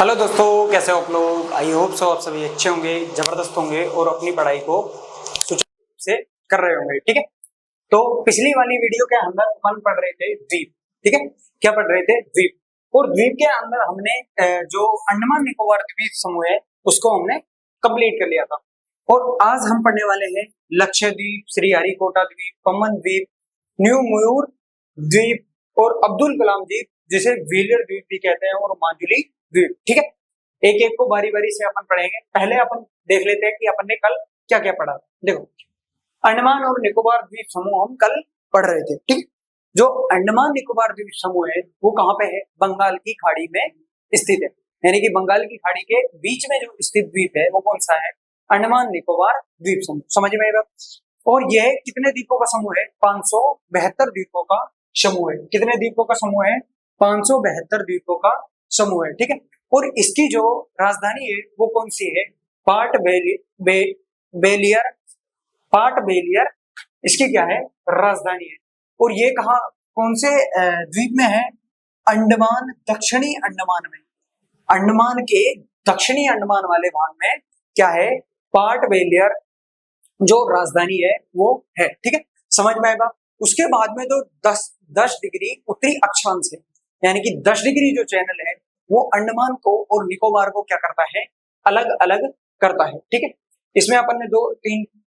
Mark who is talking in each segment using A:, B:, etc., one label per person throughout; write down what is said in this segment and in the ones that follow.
A: Hello दोस्तों, कैसे हो आप लोग। आई होप सो आप सभी अच्छे होंगे, जबरदस्त होंगे और अपनी पढ़ाई को सुचारू रूप से कर रहे होंगे। ठीक है, तो पिछली वाली वीडियो के अंदर अपन पढ़ रहे थे द्वीप। ठीक है, क्या पढ़ रहे थे? द्वीप। और द्वीप के अंदर हमने जो अंडमान निकोबार द्वीप समूह है उसको हमने कंप्लीट कर लिया था। और आज हम पढ़ने वाले हैं लक्षद्वीप, श्रीहरिकोटा द्वीप, पमन द्वीप, न्यू मयूर द्वीप और अब्दुल कलाम द्वीप, जिसे व्हीलर द्वीप भी कहते हैं, और माजुली द्वीप। ठीक है, एक एक को बारी बारी से अपन पढ़ेंगे। पहले अपन देख लेते हैं कि अपन ने कल क्या क्या पढ़ा। देखो, अंडमान और निकोबार द्वीप समूह हम कल पढ़ रहे थे। ठीक है, जो अंडमान निकोबार द्वीप समूह है वो कहाँ पे है? बंगाल की खाड़ी में स्थित है। यानी कि बंगाल की खाड़ी के बीच में जो स्थित द्वीप है वो कौन सा है? अंडमान निकोबार द्वीप समूह। समझ में आएगा। और यह कितने द्वीपों का समूह है? 572 द्वीपों का समूह है। कितने द्वीपों का समूह है? 572 द्वीपों का समूह है। ठीक है, और इसकी जो राजधानी है वो कौन सी है? Part Bel-Air. पार्ट बेलियर इसकी क्या है? राजधानी है। और ये कहा कौन से द्वीप में है? अंडमान, दक्षिणी अंडमान में। अंडमान के दक्षिणी अंडमान वाले भाग में क्या है? पार्ट बेलियर जो राजधानी है वो है। ठीक है, समझ में आएगा। उसके बाद में तो 10 डिग्री उत्तरी अक्षांश है, यानी कि 10 डिग्री जो चैनल है वो अंडमान को और निकोबार को क्या करता है? अलग अलग करता है। ठीक है, इसमें अपन ने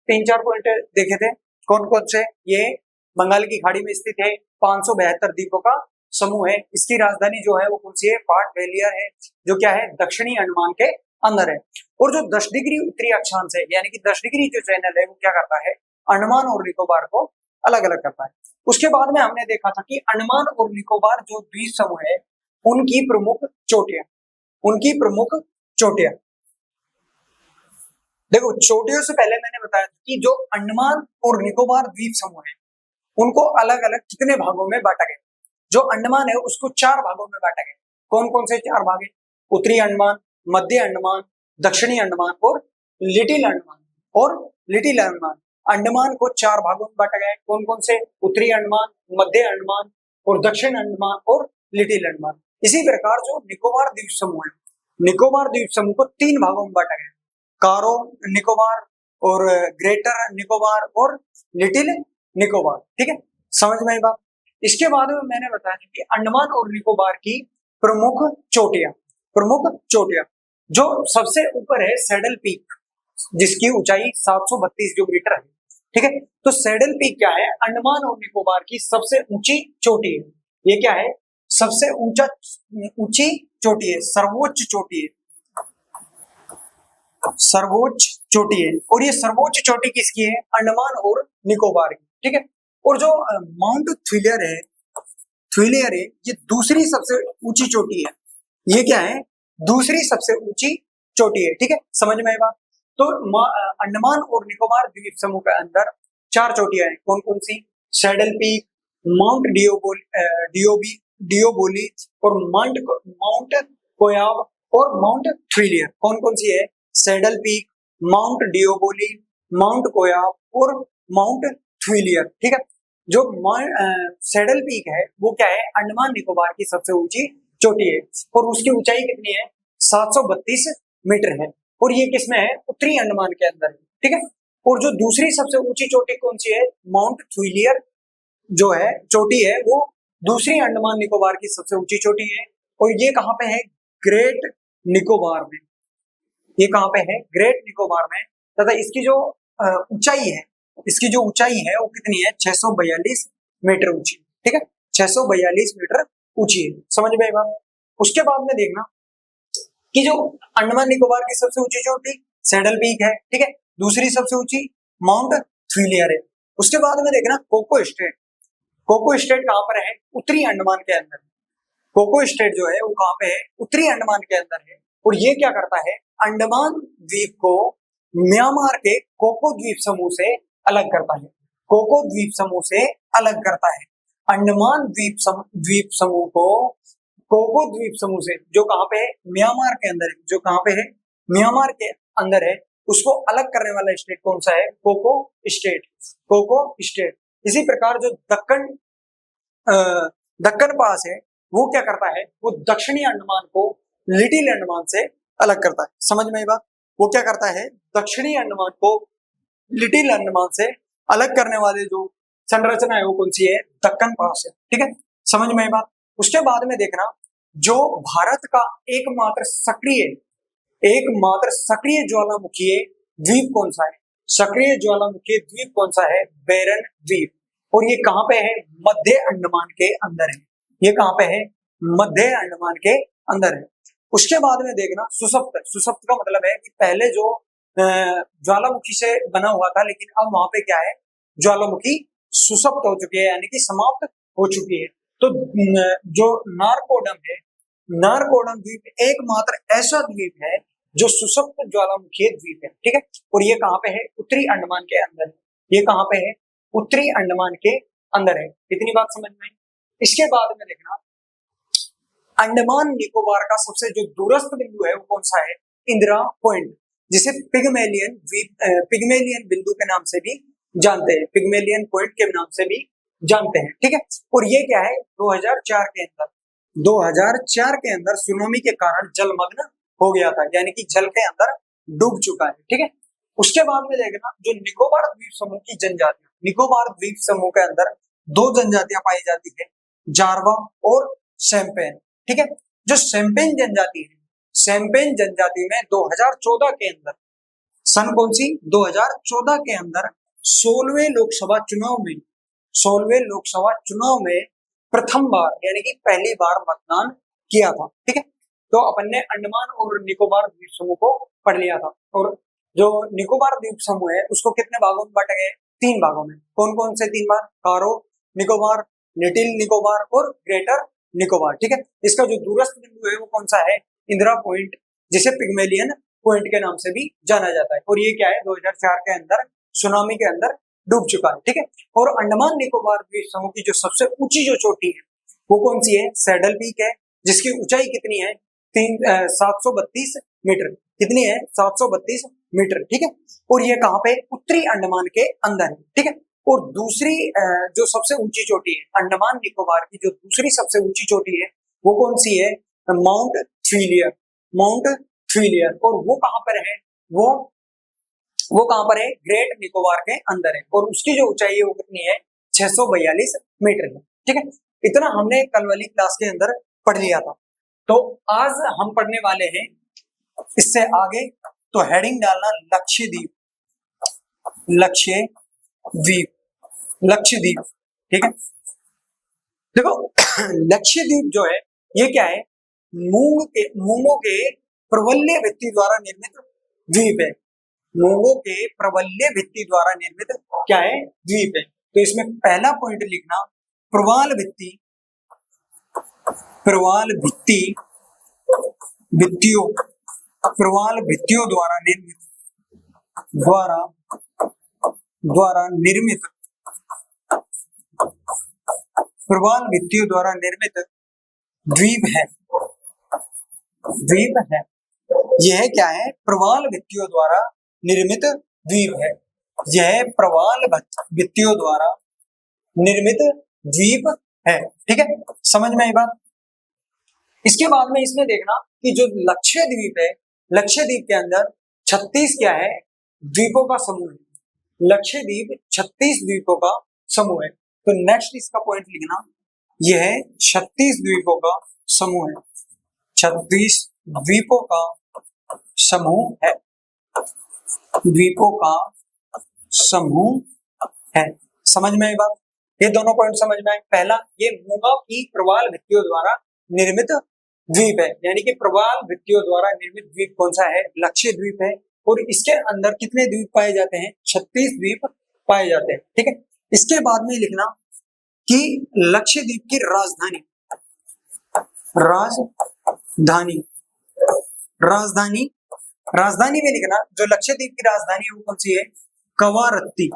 A: तीन चार पॉइंट देखे थे। कौन कौन से? ये बंगाल की खाड़ी में स्थित है, 572 द्वीपों का समूह है, इसकी राजधानी जो है वो कौन सी है? पार्ट बेलियर है, जो क्या है? दक्षिणी अंडमान के अंदर है। और जो 10 डिग्री उत्तरी अक्षांश है, यानी कि 10 डिग्री जो चैनल है वो क्या करता है? अंडमान और निकोबार को अलग अलग करता है। उसके बाद में हमने देखा था कि अंडमान और निकोबार जो द्वीप समूह है उनकी प्रमुख चोटियां। उनकी प्रमुख चोटियां देखो, चोटियों से पहले मैंने बताया था कि जो अंडमान और निकोबार द्वीप समूह है उनको अलग अलग कितने भागों में बांटा गया? जो अंडमान है उसको 4 भागों में बांटा गया। कौन कौन से 4 भाग है? उत्तरी अंडमान, मध्य अंडमान, दक्षिणी अंडमान और लिटिल अंडमान। और लिटिल अंडमान, अंडमान को 4 भागों में बांटा गया है। कौन कौन से? उत्तरी अंडमान, मध्य अंडमान और दक्षिण अंडमान और लिटिल अंडमान। इसी प्रकार जो निकोबार द्वीप समूह है, निकोबार द्वीप समूह को 3 भागों में बांटा गया है। कारो निकोबार और ग्रेटर निकोबार और लिटिल निकोबार। ठीक है, समझ में आई बात। इसके बाद में मैंने बताया कि अंडमान और निकोबार की प्रमुख चोटियां। प्रमुख चोटियां जो सबसे ऊपर है सैडल पीक, जिसकी ऊंचाई 732 जो मीटर है। ठीक है, तो सैडल पीक क्या है? अंडमान और निकोबार की सबसे ऊंची चोटी है। ये क्या है? सबसे ऊंची चोटी है, सर्वोच्च चोटी है, सर्वोच्च चोटी है। और ये सर्वोच्च चोटी किसकी है? अंडमान और निकोबार की। ठीक है, और जो माउंट थ्विलियर है, थ्विलियर है, ये दूसरी सबसे ऊंची चोटी है। ये क्या है? दूसरी सबसे ऊंची चोटी है। ठीक है, समझ में आएगा। तो अंडमान और निकोबार द्वीप समूह के अंदर 4 चोटियां हैं। कौन कौन सी? सैडल पीक, माउंट डियोबोली और माउंट कोयाब और माउंट थ्विलियर। कौन कौन सी है? सैडल पीक, माउंट डियोबोली, माउंट कोयाब और माउंट थ्विलियर। ठीक है, जो सैडल पीक है वो क्या है? अंडमान निकोबार की सबसे ऊंची चोटी है और उसकी ऊंचाई कितनी है? 732 मीटर है। और ये किसमें है? उत्तरी अंडमान के अंदर है। ठीक है, और जो दूसरी सबसे ऊंची चोटी कौन सी है? माउंट थ्विलियर जो है चोटी है वो दूसरी अंडमान निकोबार की सबसे ऊंची चोटी है। और ये कहाँ पे है? ग्रेट निकोबार में। ये कहाँ पे है? ग्रेट निकोबार में। तथा इसकी जो ऊंचाई है, इसकी जो ऊंचाई है वो कितनी है? 642 मीटर ऊंची। ठीक है, 642 मीटर ऊंची है। समझ में आएगा। उसके बाद में देखना कि जो अंडमान निकोबार की सबसे ऊंची चोटी सैडल पीक है। ठीक है, दूसरी सबसे ऊंची माउंट थ्विलियर है। उसके बाद में देखना कोको स्टेट। कोको स्टेट कहाँ पर है? उत्तरी अंडमान के अंदर। कोको स्टेट जो है वो कहाँ पे है? उत्तरी अंडमान के अंदर है। और ये क्या करता है? अंडमान द्वीप को म्यांमार के कोको द्वीप समूह से अलग करता है। कोको द्वीप समूह से अलग करता है। अंडमान द्वीप समूह को कोको द्वीप समूह से, जो कहाँ पे है? म्यांमार के अंदर है। जो कहाँ पे है? म्यांमार के अंदर है। उसको अलग करने वाला स्टेट कौन सा है? कोको स्टेट। कोको स्टेट। इसी प्रकार जो दक्कन पास है वो क्या करता है? वो दक्षिणी अंडमान को लिटिल अंडमान से अलग करता है। समझ में आई बात? वो क्या करता है, दक्षिणी अंडमान को लिटिल अंडमान से अलग करने वाले जो संरचना है वो कौन सी है, दक्कन पास है। ठीक है, समझ में आई बात? उसके बाद में देखना, जो भारत का एकमात्र सक्रिय ज्वालामुखी द्वीप कौन सा है, सक्रिय ज्वालामुखी द्वीप कौन सा है, बेरन द्वीप। और ये कहां पे है, मध्य अंडमान के अंदर है। ये कहां पे है, मध्य अंडमान के अंदर है। उसके बाद में देखना सुसप्त का मतलब है कि पहले जो ज्वालामुखी से बना हुआ था, लेकिन अब वहां पे क्या है, ज्वालामुखी सुसप्त हो चुकी है, यानी कि समाप्त हो चुकी है। तो जो नारकोडम द्वीप एकमात्र ऐसा द्वीप है जो सुसप्त ज्वालामुखी द्वीप है। ठीक है, और ये कहां पे है, उत्तरी अंडमान के अंदर है। ये कहां पे है, उत्तरी अंडमान के अंदर है। इतनी बात समझ में आई। इसके बाद में देखना, अंडमान निकोबार का सबसे जो दूरस्थ बिंदु है वो कौन सा है, इंदिरा पॉइंट, जिसे पिग्मेलियन बिंदु के नाम से भी जानते हैं, पिग्मेलियन पॉइंट के नाम से भी जानते हैं। ठीक है, और ये क्या है, 2004 के अंदर सुनामी के कारण जलमग्न हो गया था, यानी कि जल के अंदर डूब चुका है। ठीक है, उसके बाद में देखना, जो निकोबार द्वीप समूह की जनजातियां, निकोबार द्वीप समूह के अंदर दो जनजातियां पाई जाती है, जारवा और शैंपेन। ठीक है, जो शैंपेन जनजाति है, शैंपेन जनजाति में 2014 के अंदर, सन कौन सी, 2014 के अंदर 16वें लोकसभा चुनाव में प्रथम बार यानी कि पहली बार मतदान किया था। ठीक है, तो अपन ने अंडमान और निकोबार द्वीप समूह को पढ़ लिया था। और जो निकोबार द्वीप समूह है उसको कितने भागों में बांटा गया है, 3 भागों में। कौन कौन से 3 भाग, कारो निकोबार, लिटिल निकोबार और ग्रेटर निकोबार। ठीक है, इसका जो दूरस्थ बिंदु है वो कौन सा है, इंदिरा पॉइंट, जिसे पिग्मेलियन पॉइंट के नाम से भी जाना जाता है। और ये क्या है, 2004 के अंदर सुनामी के अंदर डूब चुका है। ठीक है, और अंडमान निकोबार द्वीप समूह की जो सबसे ऊंची जो चोटी है वो कौन सी है, सैडल पीक है, जिसकी ऊंचाई कितनी है, 732 मीटर। कितनी है, 732 मीटर। ठीक है, और ये कहां पे, उत्तरी अंडमान के अंदर है। ठीक है, और दूसरी जो सबसे ऊंची चोटी है अंडमान निकोबार की, जो दूसरी सबसे ऊंची चोटी है वो कौन सी है, माउंट थ्विलियर। और वो कहां पर है, वो कहां पर है, ग्रेट निकोबार के अंदर है। और उसकी जो ऊंचाई है वो कितनी है, 642 मीटर है। ठीक है, इतना हमने कल वाली क्लास के अंदर पढ़ लिया था। तो आज हम पढ़ने वाले हैं इससे आगे, तो हेडिंग डालना लक्षद्वीप। ठीक है, देखो लक्षद्वीप जो है ये क्या है, मूंगों के प्रबल्य भित्ति द्वारा निर्मित द्वीप है। मूंगों के प्रबल्य भित्ति द्वारा निर्मित क्या है, द्वीप है। तो इसमें पहला पॉइंट लिखना, प्रवाल भित्तियों द्वारा निर्मित द्वीप है। यह क्या है, प्रवाल भित्तियों द्वारा निर्मित द्वीप है। यह प्रवाल भित्तियों द्वारा निर्मित द्वीप है। ठीक है, समझ में आई बात। इसके बाद में इसमें देखना कि जो लक्षद्वीप है, लक्षद्वीप के अंदर 36 क्या है, द्वीपों का समूह है। लक्षद्वीप 36 द्वीपों का समूह है। तो नेक्स्ट इसका पॉइंट लिखना, यह 36 द्वीपों का समूह है। 36 द्वीपों का समूह है, द्वीपों का समूह है। समझ में आई बात, ये दोनों पॉइंट समझ में आए। पहला, ये मूंगा की प्रवाल भित्तियों द्वारा निर्मित द्वीप है, यानी कि प्रवाल भित्तियों द्वारा निर्मित द्वीप कौन सा है, लक्षद्वीप है। और इसके अंदर कितने द्वीप पाए जाते हैं, 36 द्वीप पाए जाते हैं। ठीक है, इसके बाद में लिखना कि लक्षद्वीप की राजधानी में लिखना, जो लक्षद्वीप की राजधानी है वो कौन सी है, कवारत्ती।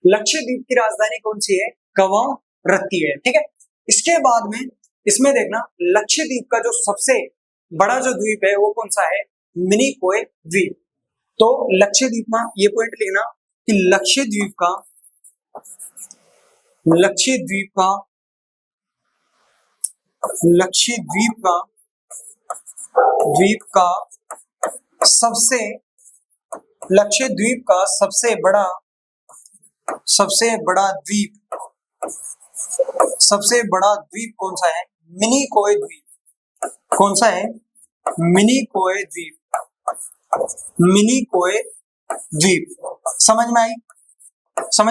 A: लक्षद्वीप की राजधानी कौन सी है, कवारत्ती है। ठीक है, इसके बाद में इसमें देखना, लक्षद्वीप का जो सबसे बड़ा जो द्वीप है वो कौन सा है, मिनिकोय द्वीप। तो लक्षद्वीप में ये पॉइंट लिखना कि लक्षद्वीप का लक्षद्वीप का सबसे लक्षद्वीप का सबसे बड़ा द्वीप कौन सा है? मिनिकोय द्वीप। कौन सा है? मिनिकोय द्वीप। मिनिकोय द्वीप। समझ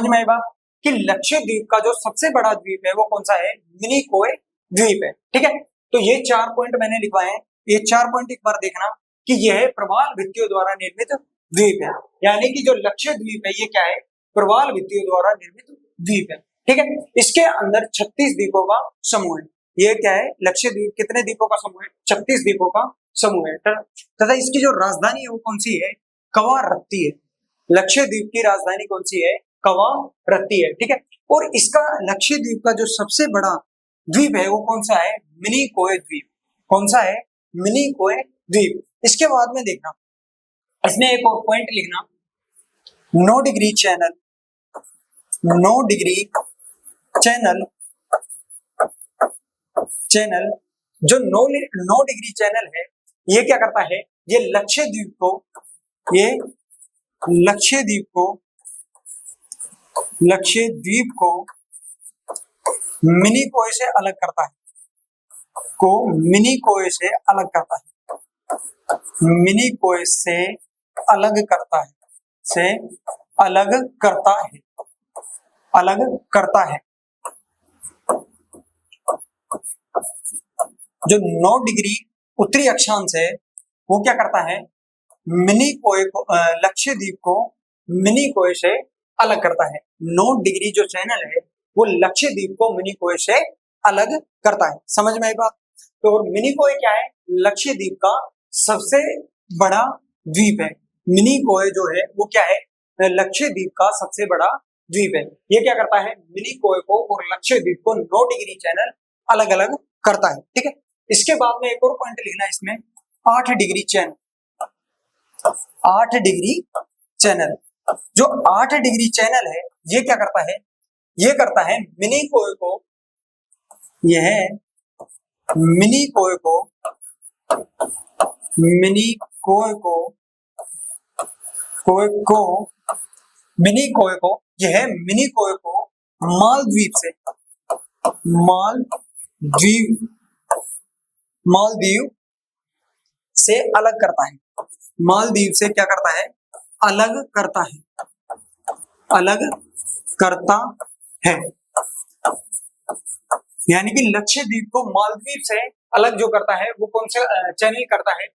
A: में आई बात कि लक्षद्वीप का जो सबसे बड़ा द्वीप है वो कौन सा है? मिनिकोय द्वीप है। ठीक है, तो ये 4 पॉइंट मैंने लिखवाए हैं। ये 4 पॉइंट एक बार देखना कि यह प्रवाल भित्तियों द्वारा निर्मित द्वीप है, यानी कि जो लक्षद्वीप है ये क्या है? प्रवाल भित्तियों द्वारा निर्मित द्वीप है। ठीक है, इसके अंदर 36 द्वीपों का समूह है। ये क्या है? लक्षद्वीप कितने द्वीपों का समूह है? 36 द्वीपों का समूह है। तथा इसकी जो राजधानी है वो कौन सी है? कवारत्ती है। लक्षद्वीप की राजधानी कौन सी है? कवारत्ती है। ठीक है, और इसका लक्षद्वीप का जो सबसे बड़ा द्वीप है वो कौन सा है? मिनिकोय द्वीप। कौन सा है? मिनिकोय द्वीप। इसके बाद में देखना, इसमें एक और पॉइंट लिखना, 9 डिग्री चैनल जो 9 डिग्री चैनल है ये क्या करता है? ये लक्षद्वीप को मिनिकोय से अलग करता है। मिनिकोय से अलग करता है। जो 9 डिग्री उत्तरी अक्षांश है वो क्या करता है? मिनिकोय को लक्षद्वीप को मिनिकोय से अलग करता है। 9 डिग्री जो चैनल है वो लक्षद्वीप को मिनिकोय से अलग करता है। समझ में आई बात? तो मिनिकोय क्या है? लक्षद्वीप का सबसे बड़ा द्वीप है। मिनिकोय जो है वो क्या है? लक्षद्वीप का सबसे बड़ा द्वीप है। ये क्या करता है? मिनिकोय को और लक्षद्वीप को 9 डिग्री चैनल अलग अलग करता है। ठीक है, इसके बाद में एक और पॉइंट लिखना है इसमें, 8 डिग्री चैनल। 8 डिग्री चैनल, जो 8 डिग्री चैनल है ये क्या करता है? ये करता है मिनिकोय को मालदीव से अलग करता है। मालदीव से क्या करता है? अलग करता है। यानी कि लक्षद्वीप को मालदीव से अलग जो करता है वो कौन सा चैनल करता है?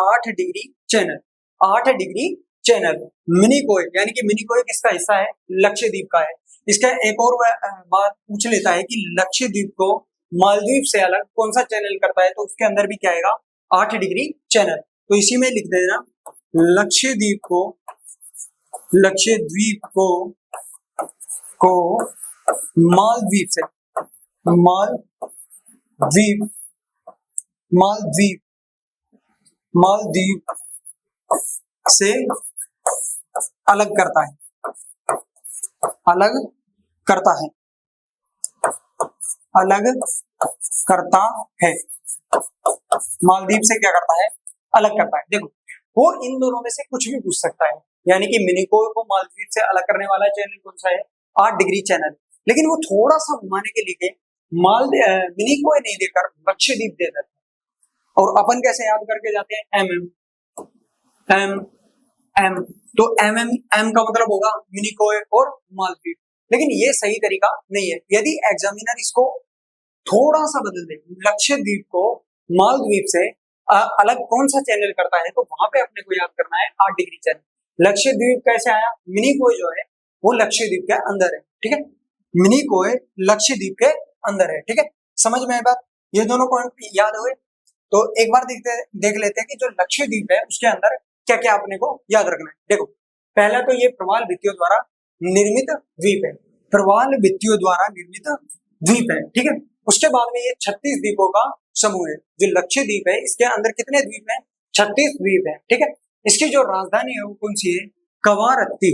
A: 8 degree channel. 8 degree channel Minicoy, यानी कि मिनिकोय किसका हिस्सा है? लक्षद्वीप का है। इसका एक और बात पूछ लेता है कि लक्षद्वीप को मालदीव से अलग कौन सा चैनल करता है, तो उसके अंदर भी क्या आएगा? 8 डिग्री चैनल। तो इसी में लिख देना, लक्षद्वीप को मालदीव से अलग करता है। मालदीव से क्या करता है? अलग करता है। देखो, वो इन दोनों में से कुछ भी पूछ सकता है, यानी कि मिनिकोय को मालदीव से अलग करने वाला चैनल कौन सा है? 8 डिग्री चैनल। लेकिन वो थोड़ा सा घुमाने के लिए मिनिकोय नहीं देकर लक्षद्वीप दे देता है। और अपन कैसे याद करके जाते हैं? एम। तो एम का मतलब होगा मिनिकोय और मालदीव, लेकिन ये सही तरीका नहीं है। यदि एग्जामिनर इसको थोड़ा सा बदल दे, लक्षद्वीप को मालदीव से अलग कौन सा चैनल करता है, तो वहां पे अपने को याद करना है 8 डिग्री चैनल। लक्षद्वीप कैसे आया? मिनिकोय जो है वो लक्षद्वीप के अंदर है। ठीक है, मिनिकोय लक्षद्वीप के अंदर है। ठीक है, समझ में आई बात? ये दोनों पॉइंट याद हुए? तो एक बार देख लेते हैं कि जो लक्षद्वीप है उसके अंदर क्या क्या अपने को याद रखना है। देखो, पहला तो ये प्रवाल भित्तियों द्वारा निर्मित द्वीप है। प्रवाल भित्तियों द्वारा निर्मित द्वीप है। ठीक है, उसके बाद में ये 36 द्वीपों का समूह है। जो लक्षद्वीप है इसके अंदर कितने द्वीप हैं? 36 द्वीप है। ठीक है, इसकी जो राजधानी है वो कौन सी है? कवारत्ती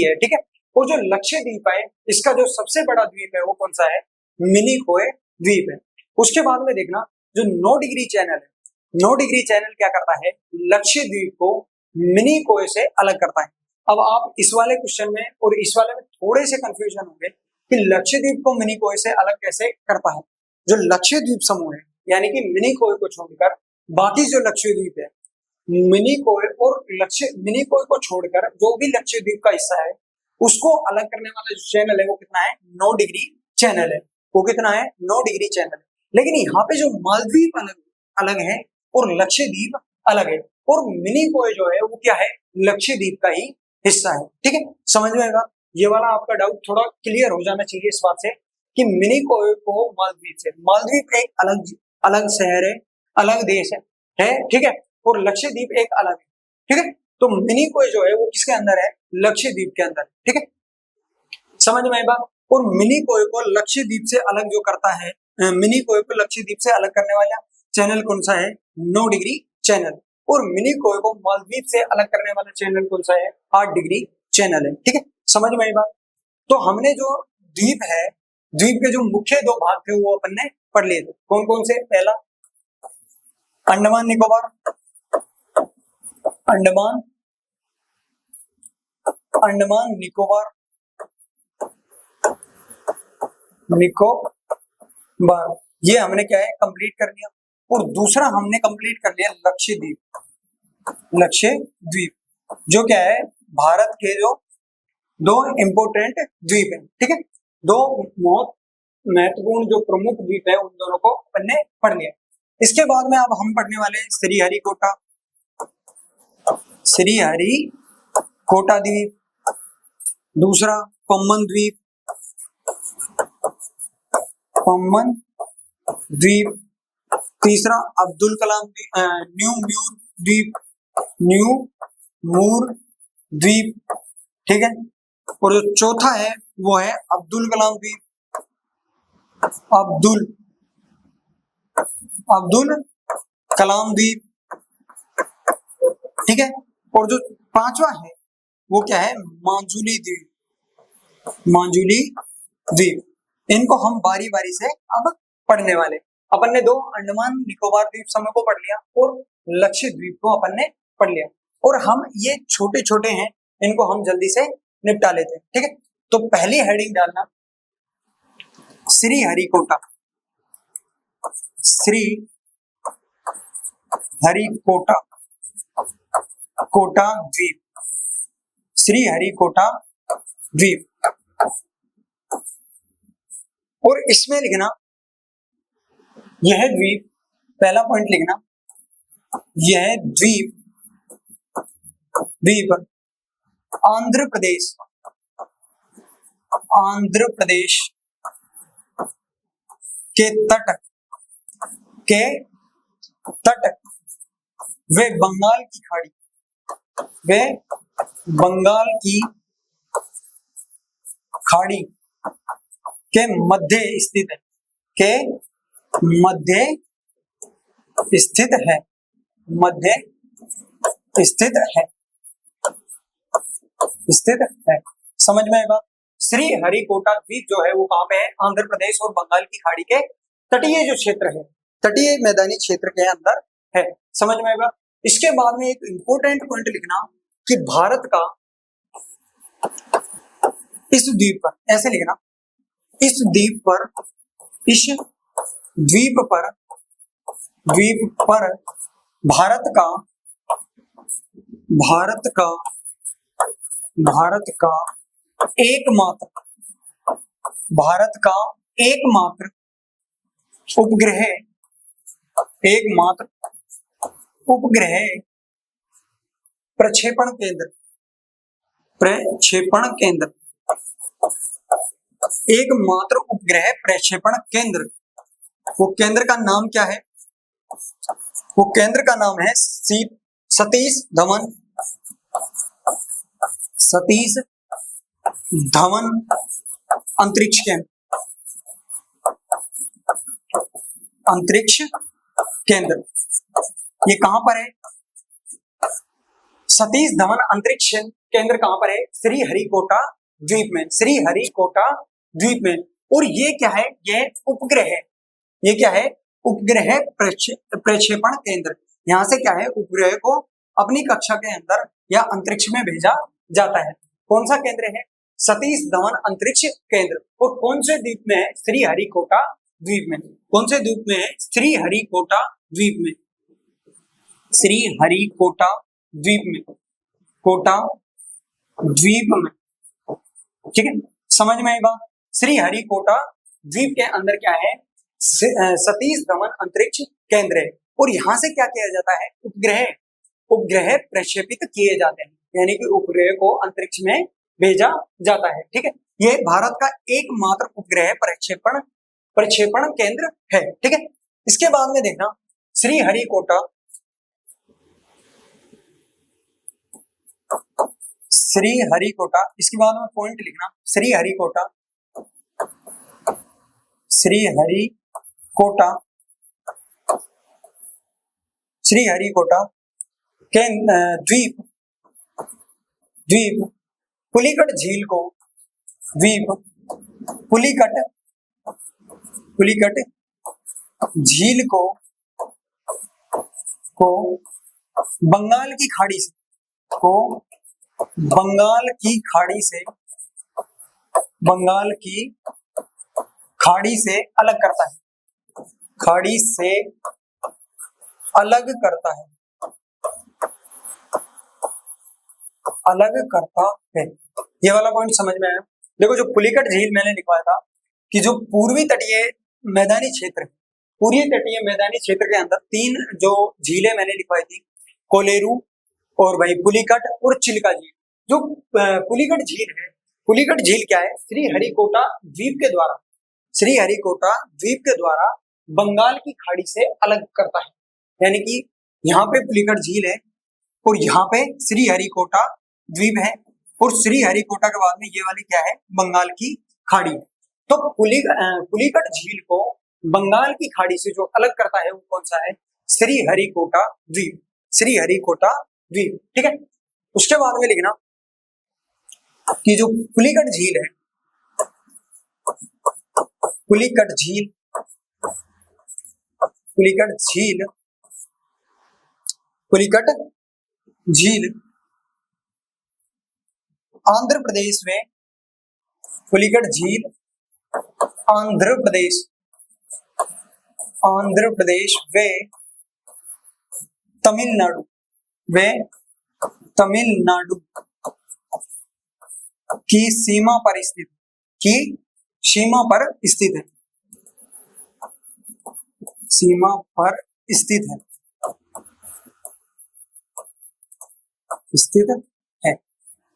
A: है। ठीक है, वो जो लक्षद्वीप है इसका जो सबसे बड़ा द्वीप है वो कौन सा है? मिनिकोय द्वीप है। उसके बाद में देखना जो 9 डिग्री चैनल है, 9 डिग्री चैनल क्या करता है, लक्षद्वीप को मिनी कोय से अलग करता है। अब आप इस वाले क्वेश्चन में और इस वाले में थोड़े से कंफ्यूजन होंगे कि लक्षद्वीप को मिनी कोय से अलग कैसे करता है। जो लक्षद्वीप समूह है यानी कि मिनी कोय को छोड़कर बाकी जो लक्षद्वीप है, मिनी कोय और मिनी कोय को छोड़कर जो भी लक्षद्वीप का हिस्सा है उसको अलग करने वाला जो चैनल है वो कितना है, 9 डिग्री चैनल है। वो कितना है, 9 डिग्री चैनल है। लेकिन यहाँ पे जो मालदीव अलग अलग है और लक्षद्वीप अलग है, और मिनी कोय जो है वो क्या है, लक्षद्वीप का ही हिस्सा है। ठीक है, समझ में आएगा। ये वाला आपका डाउट थोड़ा क्लियर हो जाना चाहिए इस बात से कि मिनी कोय को मालदीव से, मालदीव एक अलग अलग शहर है, अलग देश है, ठीक है, और लक्षद्वीप एक अलग है। ठीक है, तो मिनी कोय जो है वो किसके अंदर है, लक्षद्वीप के अंदर। ठीक है, समझ में आई बात। और मिनी कोय को लक्षद्वीप से अलग जो करता है, मिनी कोय को लक्षद्वीप से अलग करने वाला चैनल कौन सा है, 9 डिग्री चैनल। और मिनी कोय को मालदीव से अलग करने वाला चैनल कौन सा है, 8 डिग्री चैनल है। ठीक है, समझ में आई बात। तो हमने जो द्वीप है, द्वीप के जो मुख्य 2 भाग थे वो अपन ने पढ़ लिए थे। कौन कौन से, पहला अंडमान निकोबार, अंडमान अंडमान निकोबार, निकोबार, ये हमने क्या है, कंप्लीट कर लिया। और दूसरा हमने कंप्लीट कर लिया लक्षद्वीप, लक्षद्वीप जो क्या है, भारत के जो 2 इंपोर्टेंट द्वीप है। ठीक है, 2 बहुत महत्वपूर्ण जो प्रमुख द्वीप है उन दोनों को अपन ने पढ़ लिया। इसके बाद में अब हम पढ़ने वाले श्रीहरिकोटा, श्रीहरिकोटा द्वीप, दूसरा पम्बन द्वीप, पम्बन द्वीप, तीसरा अब्दुल कलाम न्यू म्यूर द्वीप, न्यू मूर द्वीप। ठीक है, और जो चौथा है वो है अब्दुल कलाम द्वीप, अब्दुल कलाम द्वीप। ठीक है, और जो 5वां है वो क्या है, माजुली द्वीप, माजुली द्वीप। इनको हम बारी बारी से अब पढ़ने वाले। अपन ने 2 अंडमान निकोबार द्वीप समूह को पढ़ लिया और लक्षद्वीप को अपन ने पढ़ लिया, और हम ये छोटे छोटे हैं, इनको हम जल्दी से निपटा लेते हैं। ठीक है, तो पहली हेडिंग डालना श्रीहरिकोटा, श्रीहरिकोटा, कोटा द्वीप, श्रीहरिकोटा द्वीप। और इसमें लिखना, यह द्वीप, पहला पॉइंट लिखना, यह द्वीप आंध्र प्रदेश के तट वे बंगाल की खाड़ी, वे बंगाल की खाड़ी के मध्य स्थित है, के मध्य स्थित है, मध्य स्थित है, स्थित है। समझ में आएगा। श्रीहरिकोटा द्वीप जो है वो कहाँ पे है, आंध्र प्रदेश और बंगाल की खाड़ी के तटीय जो क्षेत्र है, तटीय मैदानी क्षेत्र के अंदर है। समझ में आएगा। इसके बाद में एक इंपॉर्टेंट पॉइंट लिखना कि भारत का इस द्वीप पर, ऐसे लिखना, इस द्वीप पर, इस द्वीप पर भारत का एकमात्र उपग्रह प्रक्षेपण केंद्र, एकमात्र उपग्रह प्रक्षेपण केंद्र। वो केंद्र का नाम क्या है, वो केंद्र का नाम है सतीश धवन अंतरिक्ष केंद्र। ये कहां पर है, सतीश धवन अंतरिक्ष केंद्र कहां पर है, श्रीहरिकोटा द्वीप में, श्रीहरिकोटा द्वीप में। और ये क्या है, ये उपग्रह है, ये क्या है, उपग्रह प्रक्षेपण केंद्र। यहाँ से क्या है, उपग्रह को अपनी कक्षा के अंदर या अंतरिक्ष में भेजा जाता है। कौन सा केंद्र है, सतीश धवन अंतरिक्ष केंद्र। और कौन से द्वीप में है, श्रीहरिकोटा द्वीप में। कौन से द्वीप में है, श्रीहरिकोटा द्वीप में, श्रीहरिकोटा द्वीप में, कोटा द्वीप में। ठीक है, समझ में आई बात। श्रीहरिकोटा द्वीप के अंदर क्या है, सतीश धवन अंतरिक्ष केंद्र है। और यहाँ से क्या किया जाता है, उपग्रह प्रक्षेपित किए जाते हैं, यानी कि उपग्रह को अंतरिक्ष में भेजा जाता है। ठीक है, ये भारत का एकमात्र उपग्रह प्रक्षेपण केंद्र है। ठीक है, इसके बाद में देखना श्रीहरिकोटा इसके बाद में पॉइंट लिखना, श्रीहरिकोटा के द्वीप पुलिकट झील को झील को बंगाल की खाड़ी से अलग करता है। ये वाला पॉइंट समझ में आया। देखो, जो पुलिकट झील मैंने लिखवाया था कि जो पूर्वी तटीय मैदानी क्षेत्र के अंदर 3 जो झीलें मैंने लिखवाई थी, कोलेरू और भाई पुलिकट और चिल्का झील। जो पुलिकट झील क्या है, श्रीहरिकोटा द्वीप के द्वारा बंगाल की खाड़ी से अलग करता है। यानी कि यहाँ पे पुलिकट झील है और यहाँ पे श्रीहरिकोटा द्वीप है, और श्रीहरिकोटा के बाद में ये वाली क्या है, बंगाल की खाड़ी है। तो पुलिकट झील को बंगाल की खाड़ी से जो अलग करता है वो कौन सा है, श्रीहरिकोटा द्वीप। ठीक है, उसके बाद में लिखना कि जो पुलिकट झील है, पुलिकट झील आंध्र प्रदेश में, आंध्र प्रदेश व तमिलनाडु की सीमा पर स्थित है।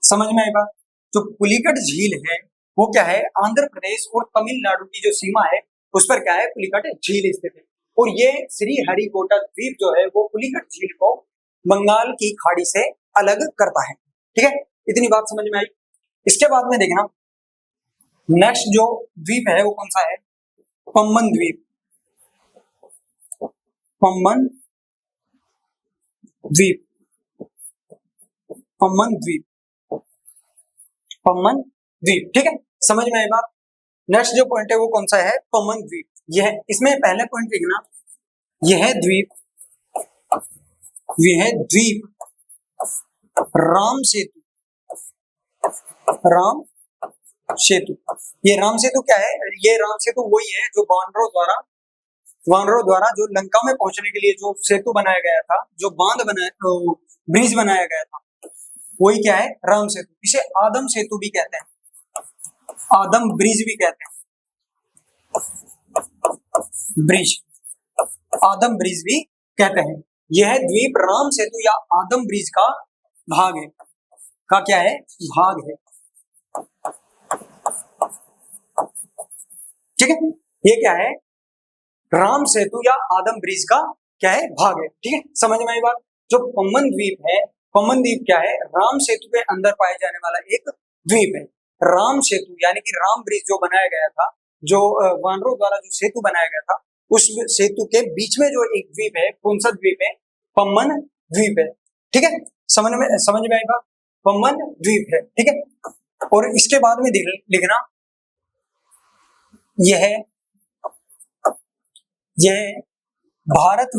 A: समझ में आई बात। जो पुलिकट झील है वो क्या है, आंध्र प्रदेश और तमिलनाडु की जो सीमा है उस पर क्या है, पुलिकट झील स्थित है। और ये श्रीहरिकोटा द्वीप जो है वो पुलिकट झील को बंगाल की खाड़ी से अलग करता है। ठीक है, इतनी बात समझ में आई। इसके बाद में देखना नेक्स्ट जो द्वीप है वो कौन सा है, पम्बन द्वीप। ठीक है, समझ में आई बात। नेक्स्ट जो पॉइंट है वो कौन सा है, पम्बन द्वीप। यह इसमें पहले पॉइंट लिखना, यह द्वीप राम सेतु। ये राम सेतु क्या है, ये राम सेतु वही है जो वानरों द्वारा जो लंका में पहुंचने के लिए जो सेतु बनाया गया था, जो ब्रिज बनाया गया था, वही क्या है, राम सेतु। इसे आदम सेतु भी कहते हैं, आदम ब्रिज भी कहते हैं, आदम ब्रिज भी कहते हैं। यह द्वीप राम सेतु या आदम ब्रिज का भाग है, क्या है, भाग है। ठीक है, ये क्या है, राम सेतु या आदम ब्रिज का क्या है, भाग है। ठीक है, समझ में आई बात। जो पम्बन द्वीप है, पम्बन द्वीप क्या है, राम सेतु के अंदर पाए जाने वाला एक द्वीप है। राम सेतु यानी कि राम ब्रिज जो बनाया गया था, जो वानरों द्वारा जो सेतु बनाया गया था, उस सेतु के बीच में जो एक द्वीप है, कौन सा द्वीप है, पम्बन द्वीप है। ठीक है, समझ में आई बात, पम्बन द्वीप है। ठीक है, और इसके बाद में लिखना, यह यह भारत व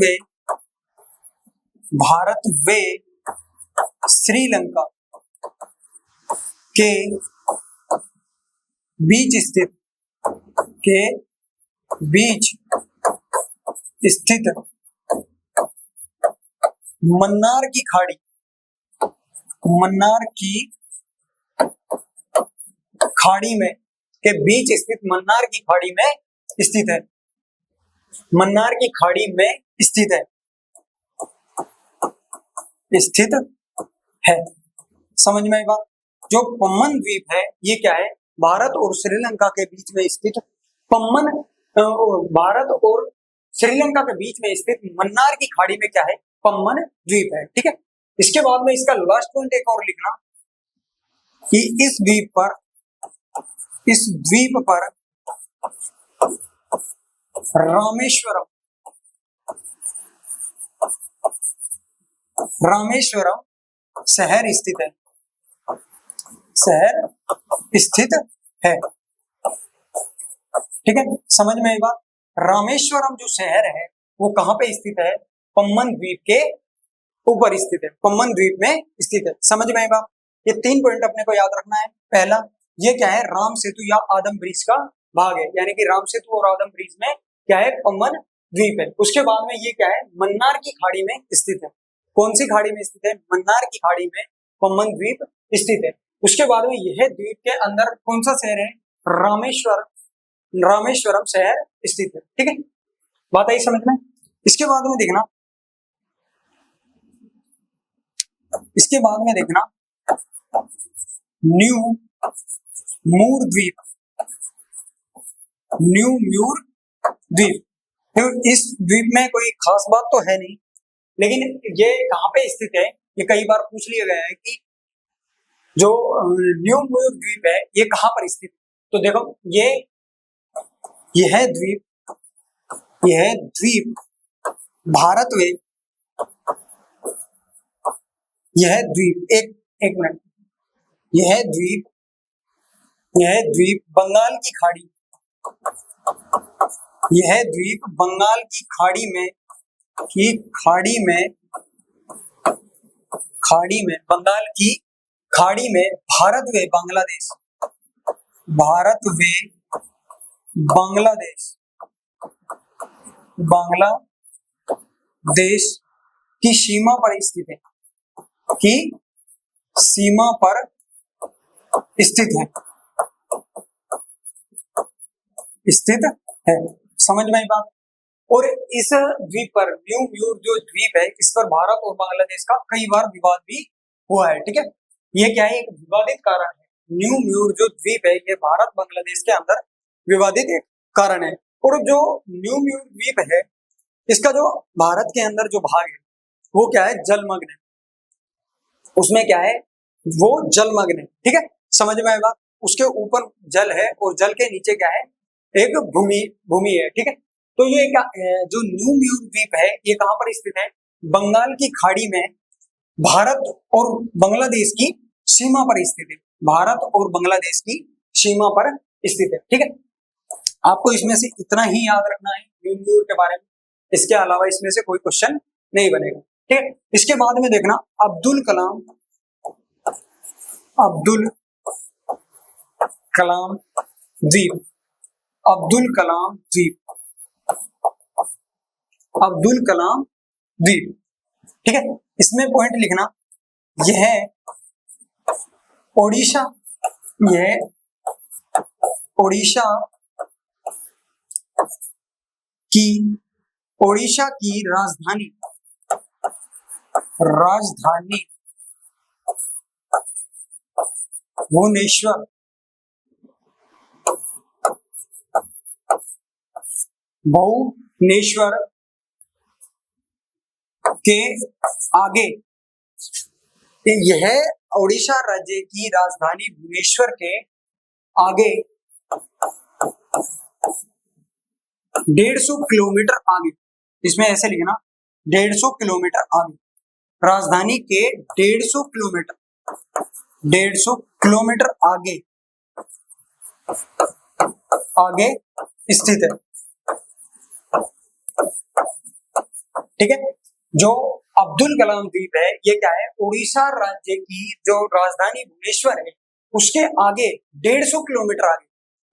A: श्रीलंका के बीच स्थित मन्नार की खाड़ी में के बीच स्थित मन्नार की खाड़ी में स्थित है। मन्नार की खाड़ी में स्थित है। समझ में आई बात? जो पम्बन द्वीप है ये क्या है? भारत और श्रीलंका के बीच में स्थित भारत और श्रीलंका के बीच में स्थित मन्नार की खाड़ी में क्या है? पम्बन द्वीप है। ठीक है। इसके बाद में इसका लास्ट पॉइंट एक और लिखना कि इस द्वीप पर रामेश्वरम शहर स्थित है। ठीक है, समझ में आई बात? रामेश्वरम जो शहर है वो कहां पे स्थित है? पम्बन द्वीप के ऊपर स्थित है, पम्बन द्वीप में स्थित है। समझ में आई बात? ये 3 पॉइंट अपने को याद रखना है। पहला, ये क्या है? राम सेतु या आदम ब्रिज का भाग है, यानी कि राम सेतु और आदम ब्रिज में क्या है? पम्बन द्वीप है। उसके बाद में ये क्या है? मन्नार की खाड़ी में स्थित है। कौन सी खाड़ी में स्थित है? मन्नार की खाड़ी में पम्बन द्वीप स्थित है। उसके बाद में यह द्वीप के अंदर कौन सा शहर है? रामेश्वरम शहर स्थित है। ठीक है, बात आई समझ में? इसके बाद में देखना, न्यू मूर द्वीप। तो इस द्वीप में कोई खास बात तो है नहीं, लेकिन ये कहां पे स्थित है ये कई बार पूछ लिया गया है कि जो न्यू मूर द्वीप है ये कहां पर स्थित है। तो देखो, यह द्वीप भारत में, यह द्वीप बंगाल की खाड़ी में भारत व बांग्लादेश की सीमा पर स्थित है। समझ में आई बात? और इस द्वीप पर, न्यू म्यूर जो द्वीप है, इस पर भारत और बांग्लादेश का कई बार विवाद भी हुआ है। ठीक है, ये क्या है? एक विवादित कारण है। न्यू म्यूर जो द्वीप है ये भारत बांग्लादेश के अंदर विवादित एक कारण है। और जो न्यू म्यूर द्वीप है इसका जो भारत के अंदर जो भाग है वो क्या है? जलमग्न है। उसमें क्या है? वो जलमग्न है। ठीक है, समझ में आएगा? उसके ऊपर जल है और जल के नीचे क्या है? एक भूमि है। ठीक है, तो ये जो न्यू म्यूर द्वीप है ये कहां पर स्थित है? बंगाल की खाड़ी में भारत और बांग्लादेश की सीमा पर स्थित है। भारत और बांग्लादेश की सीमा पर स्थित है। ठीक है, आपको इसमें से इतना ही याद रखना है न्यू म्यूर के बारे में, इसके अलावा इसमें से कोई क्वेश्चन नहीं बनेगा। ठीक है, इसके बाद में देखना अब्दुल कलाम द्वीप। ठीक है, इसमें पॉइंट लिखना, यह ओडिशा की राजधानी भुवनेश्वर के आगे, यह ओडिशा राज्य की राजधानी भुवनेश्वर के आगे 150 किलोमीटर आगे, इसमें ऐसे लिखना 150 किलोमीटर आगे, राजधानी के 150 किलोमीटर आगे स्थित है। ठीक है। जो अब्दुल कलाम द्वीप है ये क्या है, उड़ीसा राज्य की जो राजधानी भुवनेश्वर है उसके आगे 150 किलोमीटर आगे,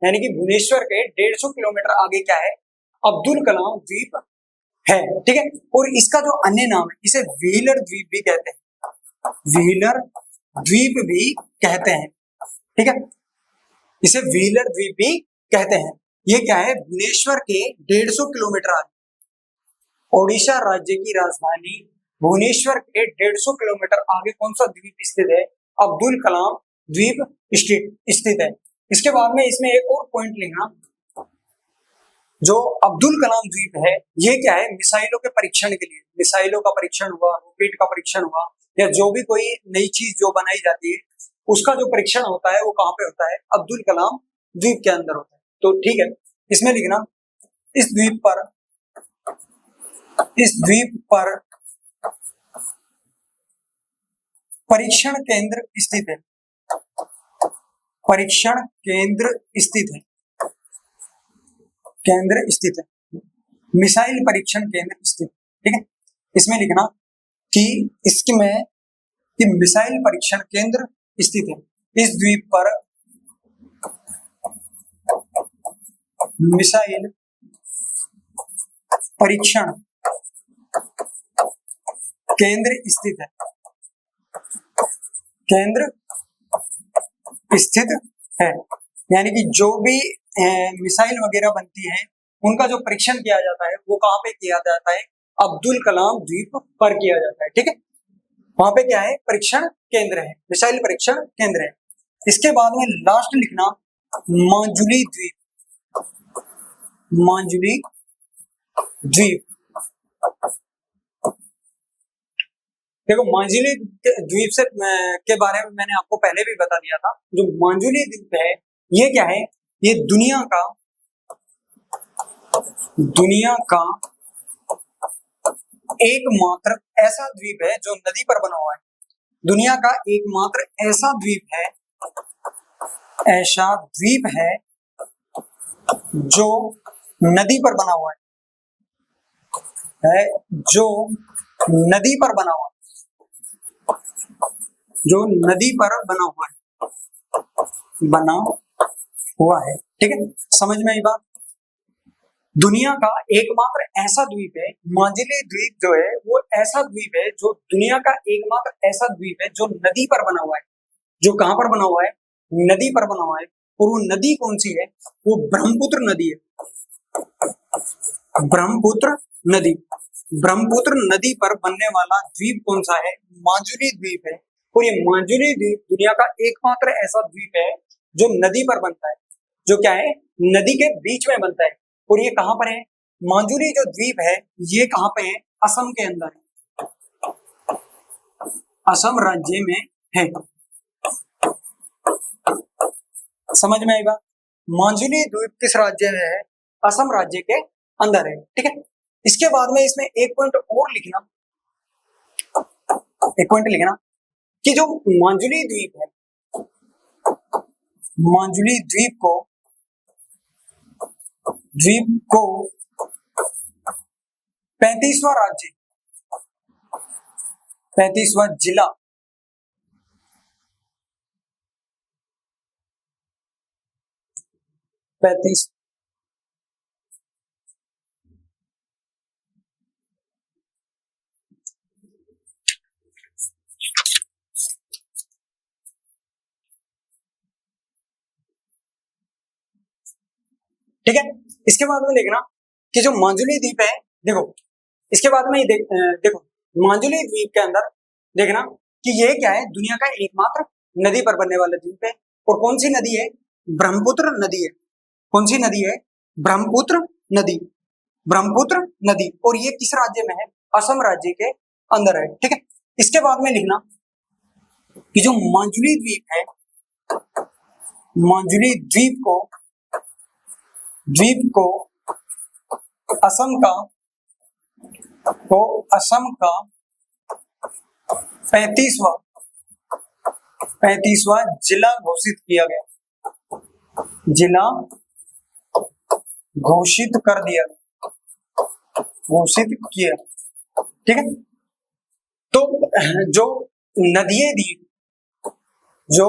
A: यानी कि भुवनेश्वर के 150 किलोमीटर आगे क्या है, अब्दुल कलाम द्वीप है। ठीक है। और इसका जो अन्य नाम है इसे व्हीलर द्वीप भी कहते हैं, व्हीलर द्वीप भी कहते हैं। ठीक है, इसे व्हीलर द्वीप भी कहते हैं। ये क्या है, भुवनेश्वर के 150 किलोमीटर आगे, ओडिशा राज्य की राजधानी भुवनेश्वर के 150 किलोमीटर आगे कौन सा द्वीप स्थित है, अब्दुल कलाम द्वीप स्थित है। इसके बाद में इसमें एक और पॉइंट लिखना, जो अब्दुल कलाम द्वीप है ये क्या है, मिसाइलों के परीक्षण के लिए, मिसाइलों का परीक्षण हुआ, रॉकेट का परीक्षण हुआ, या जो भी कोई नई चीज जो बनाई जाती है उसका जो परीक्षण होता है वो कहाँ पे होता है, अब्दुल कलाम द्वीप के अंदर होता है। तो ठीक है, इसमें लिखना, इस द्वीप पर परीक्षण केंद्र स्थित है, परीक्षण केंद्र स्थित है, केंद्र स्थित है, मिसाइल परीक्षण केंद्र स्थित। ठीक है, इसमें लिखना कि इसमें कि मिसाइल परीक्षण केंद्र स्थित है। इस द्वीप पर मिसाइल परीक्षण केंद्र स्थित है, केंद्र स्थित है, यानी कि जो भी मिसाइल वगैरह बनती है उनका जो परीक्षण किया जाता है वो कहाँ पे किया जाता है, अब्दुल कलाम द्वीप पर किया जाता है। ठीक है, वहां पे क्या है, परीक्षण केंद्र है, मिसाइल परीक्षण केंद्र है। इसके बाद में लास्ट लिखना, माजुली द्वीप, माजुली द्वीप। देखो माजुली द्वीप से के बारे में मैंने आपको पहले भी बता दिया था। जो माजुली द्वीप है ये क्या है, ये दुनिया का एकमात्र ऐसा द्वीप है जो नदी पर बना हुआ है, दुनिया का एकमात्र ऐसा द्वीप है, ऐसा द्वीप है जो नदी पर बना हुआ है, जो नदी पर बना हुआ है, जो नदी पर बना हुआ है। ठीक है, समझ में आई बात। दुनिया का एकमात्र ऐसा द्वीप है, माजुली द्वीप जो है वो ऐसा द्वीप है जो दुनिया का एकमात्र ऐसा द्वीप है जो नदी पर बना हुआ है। जो कहां पर बना हुआ है, नदी पर बना हुआ है। और वो नदी कौन सी है, वो ब्रह्मपुत्र नदी है, ब्रह्मपुत्र नदी। ब्रह्मपुत्र नदी पर बनने वाला द्वीप कौन सा है, माजुली द्वीप है। और ये माजुली द्वीप दुनिया का एकमात्र ऐसा द्वीप है जो नदी पर बनता है, जो क्या है, नदी के बीच में बनता है। और ये कहां पर है, माजुली जो द्वीप है ये कहां पे है, असम के अंदर है, असम राज्य में है। समझ में आएगा, माजुली द्वीप किस राज्य में है, असम राज्य के अंदर है। ठीक है, इसके बाद में इसमें एक पॉइंट और लिखना, एक पॉइंट लिखना कि जो माजुली द्वीप है, माजुली द्वीप को 35वां राज्य, 35वां जिला, ठीक है। इसके बाद में देखना कि जो माजुली द्वीप है, देखो इसके बाद में देखो माजुली द्वीप के अंदर देखना कि ये क्या है, दुनिया का एकमात्र नदी पर बनने वाला द्वीप है। और कौन सी नदी है, ब्रह्मपुत्र नदी है। कौन सी नदी है, ब्रह्मपुत्र नदी, ब्रह्मपुत्र नदी। और ये किस राज्य में है, असम राज्य के अंदर है। ठीक है, इसके बाद में लिखना कि जो माजुली द्वीप है, माजुली द्वीप को असम का 35वां जिला घोषित किया गया, जिला घोषित कर दिया गया। घोषित किया, ठीक है। तो जो नदीय द्वीप, जो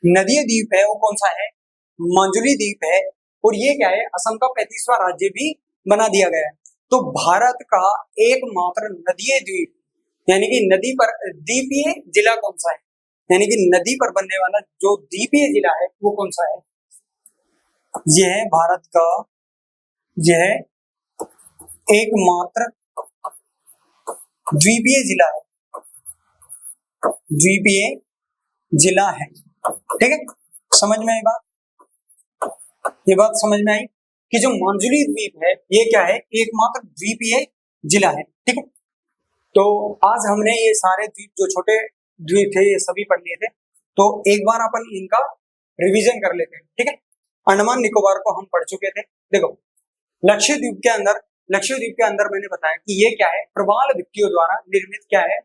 A: नदीय द्वीप है वो कौन सा है, माजुली द्वीप है। और ये क्या है, असम का 35वां राज्य भी बना दिया गया है। तो भारत का एकमात्र नदीय द्वीप यानी कि नदी पर द्वीपीय जिला कौन सा है, यानी कि नदी पर बनने वाला जो द्वीपीय जिला है वो कौन सा है, यह है भारत का, यह एकमात्र द्वीपीय जिला है, द्वीपीय जिला है, ठीक है। समझ में आई बात, ये बात समझ में आई कि जो माजुली द्वीप है ये क्या है, एकमात्र द्वीपीय जिला है, ठीक है। तो आज हमने ये सारे द्वीप, जो छोटे द्वीप थे ये सभी पढ़ लिए थे। तो एक बार अपन इनका रिवीजन कर लेते हैं, ठीक है। अंडमान निकोबार को हम पढ़ चुके थे। देखो लक्षद्वीप के अंदर मैंने बताया कि ये क्या है, प्रवाल भित्तियों द्वारा निर्मित, क्या है,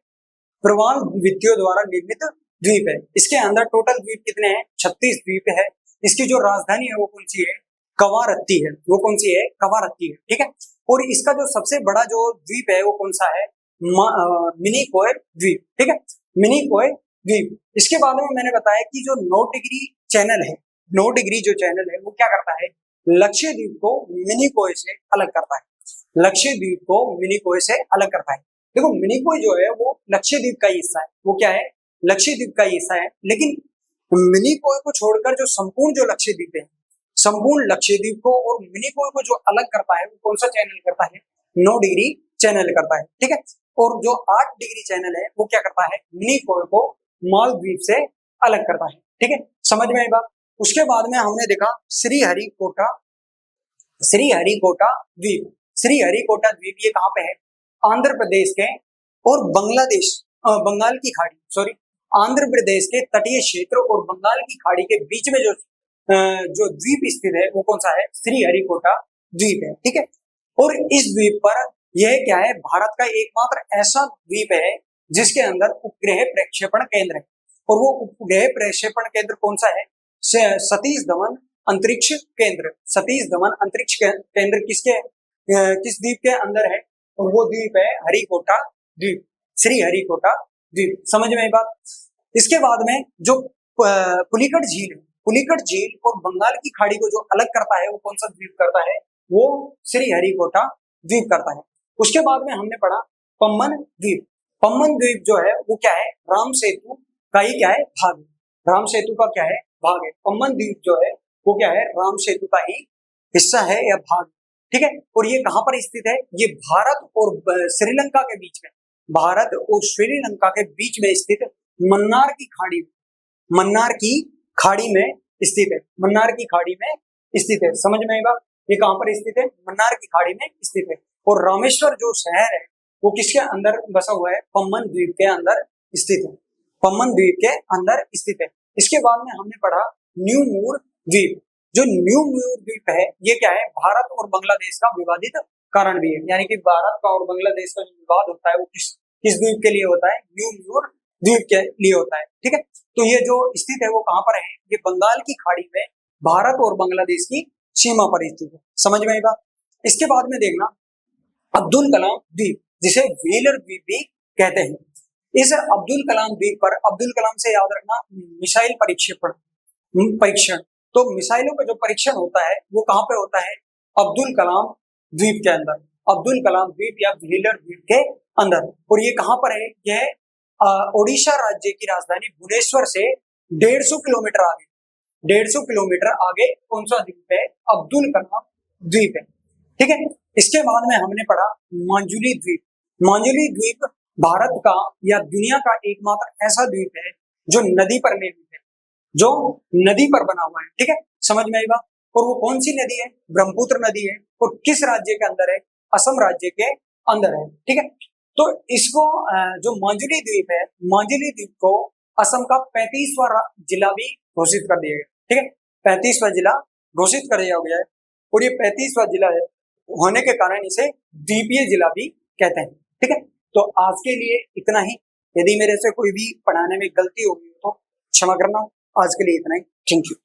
A: प्रवाल भित्तियों द्वारा निर्मित द्वीप है। इसके अंदर टोटल द्वीप कितने हैं, 36 द्वीप है। इसकी जो राजधानी है वो कौन सी है, कवारत्ती है, वो कौन सी है, कवारत्ती है, ठीक है। और इसका जो सबसे बड़ा जो द्वीप है वो कौन सा है, मिनिकोय द्वीप, ठीक है, मिनिकोय द्वीप। इसके बाद में मैंने बताया कि जो 9 डिग्री चैनल है, 9 डिग्री जो चैनल है वो क्या करता है, लक्षद्वीप को मिनिकोय से अलग करता है, लक्षद्वीप को मिनिकोय से अलग करता है। देखो मिनिकोय जो है वो लक्षद्वीप का हिस्सा है, वो क्या है, लक्षद्वीप का हिस्सा है। लेकिन मिनिकोय को छोड़कर जो संपूर्ण जो लक्षद्वीप है, संपूर्ण लक्षद्वीप को और मिनिकोय को जो अलग करता है वो कौन सा चैनल करता है, 9 डिग्री चैनल करता है, ठीक है। और जो 8 डिग्री चैनल है वो क्या करता है, मिनिकोय को मालदीव से अलग करता है, ठीक है। समझ में आई बात। उसके बाद में हमने देखा श्रीहरिकोटा द्वीप। श्रीहरिकोटा द्वीप ये कहाँ पे है, आंध्र प्रदेश के और बांग्लादेश, बंगाल की खाड़ी, सॉरी, आंध्र प्रदेश के तटीय क्षेत्र और बंगाल की खाड़ी के बीच में जो द्वीप स्थित है वो कौन सा है, श्रीहरिकोटा द्वीप है, ठीक है। और इस द्वीप पर यह क्या है, भारत का एकमात्र ऐसा द्वीप है जिसके अंदर उपग्रह प्रक्षेपण केंद्र है। और वो उपग्रह प्रक्षेपण केंद्र कौन सा है, सतीश धवन अंतरिक्ष केंद्र। सतीश धवन अंतरिक्ष केंद्र किस द्वीप के अंदर है, और वो द्वीप है हरिकोटा द्वीप, श्रीहरिकोटा द्वीप। समझ में आई बात। इसके बाद में जो पुलिकट झील है, पुलिकट झील और बंगाल की खाड़ी को जो अलग करता है वो कौन सा द्वीप करता है, वो श्रीहरिकोटा द्वीप करता है। उसके बाद में हमने पढ़ा पम्बन द्वीप। पम्बन द्वीप जो है वो क्या है, राम सेतु का ही क्या है, भाग है, राम सेतु का क्या है, भाग है। पम्बन द्वीप जो है वो क्या है, राम सेतु का ही हिस्सा है या भाग, ठीक है। और ये कहां पर स्थित है, ये भारत और श्रीलंका के बीच में, भारत और श्रीलंका के बीच में स्थित मन्नार की खाड़ी, मन्नार की खाड़ी में स्थित है, मन्नार की खाड़ी में स्थित है। समझ में आएगा, ये कहां पर स्थित है, मन्नार की खाड़ी में स्थित है। और रामेश्वर जो शहर है वो किसके अंदर बसा हुआ है, पम्बन द्वीप के अंदर स्थित है, पम्बन द्वीप के अंदर स्थित है। इसके बाद में हमने पढ़ा न्यू मूर द्वीप। जो न्यू मूर द्वीप है ये क्या है, भारत और बांग्लादेश का विवादित कारण भी है, यानी कि भारत का और बांग्लादेश का जो विवाद होता है वो किस द्वीप के लिए होता है, न्यू मूर द्वीप के लिए होता है, ठीक है। तो ये जो स्थित है वो कहां पर है, ये बंगाल की खाड़ी में भारत और बांग्लादेश की सीमा पर स्थित है। समझ में आई बात। इसके बाद में देखना अब्दुल कलाम द्वीप, जिसे व्हीलर द्वीप भी कहते हैं। इस अब्दुल कलाम द्वीप पर, अब्दुल कलाम से याद रखना मिसाइल परीक्षण, तो मिसाइलों का जो परीक्षण होता है वो कहां पे होता है, अब्दुल कलाम द्वीप के अंदर, अब्दुल कलाम द्वीप या व्हीलर द्वीप के अंदर। और ये कहां पर है, यह ओडिशा राज्य की राजधानी भुवनेश्वर से 150 किलोमीटर आगे, 150 किलोमीटर आगे कौन सा द्वीप है, अब्दुल कलाम द्वीप है, ठीक है। इसके बाद में हमने पढ़ा माजुली द्वीप। माजुली द्वीप भारत का या दुनिया का एकमात्र ऐसा द्वीप है जो नदी पर निर्मित है, जो नदी पर बना हुआ है, ठीक है। समझ में आएगा। और वो कौन सी नदी है, ब्रह्मपुत्र नदी है। और किस राज्य के अंदर है, असम राज्य के अंदर है, ठीक है। तो इसको जो माजुली द्वीप है, माजुली द्वीप को असम का 35वां जिला भी घोषित कर दिया गया, ठीक है, 35वां जिला घोषित कर दिया गया है। और ये 35वां जिला है होने के कारण इसे द्वीपीय जिला भी कहते हैं, ठीक है। तो आज के लिए इतना ही। यदि मेरे से कोई भी पढ़ाने में गलती होगी तो क्षमा करना। आज के लिए इतना ही। Thank you.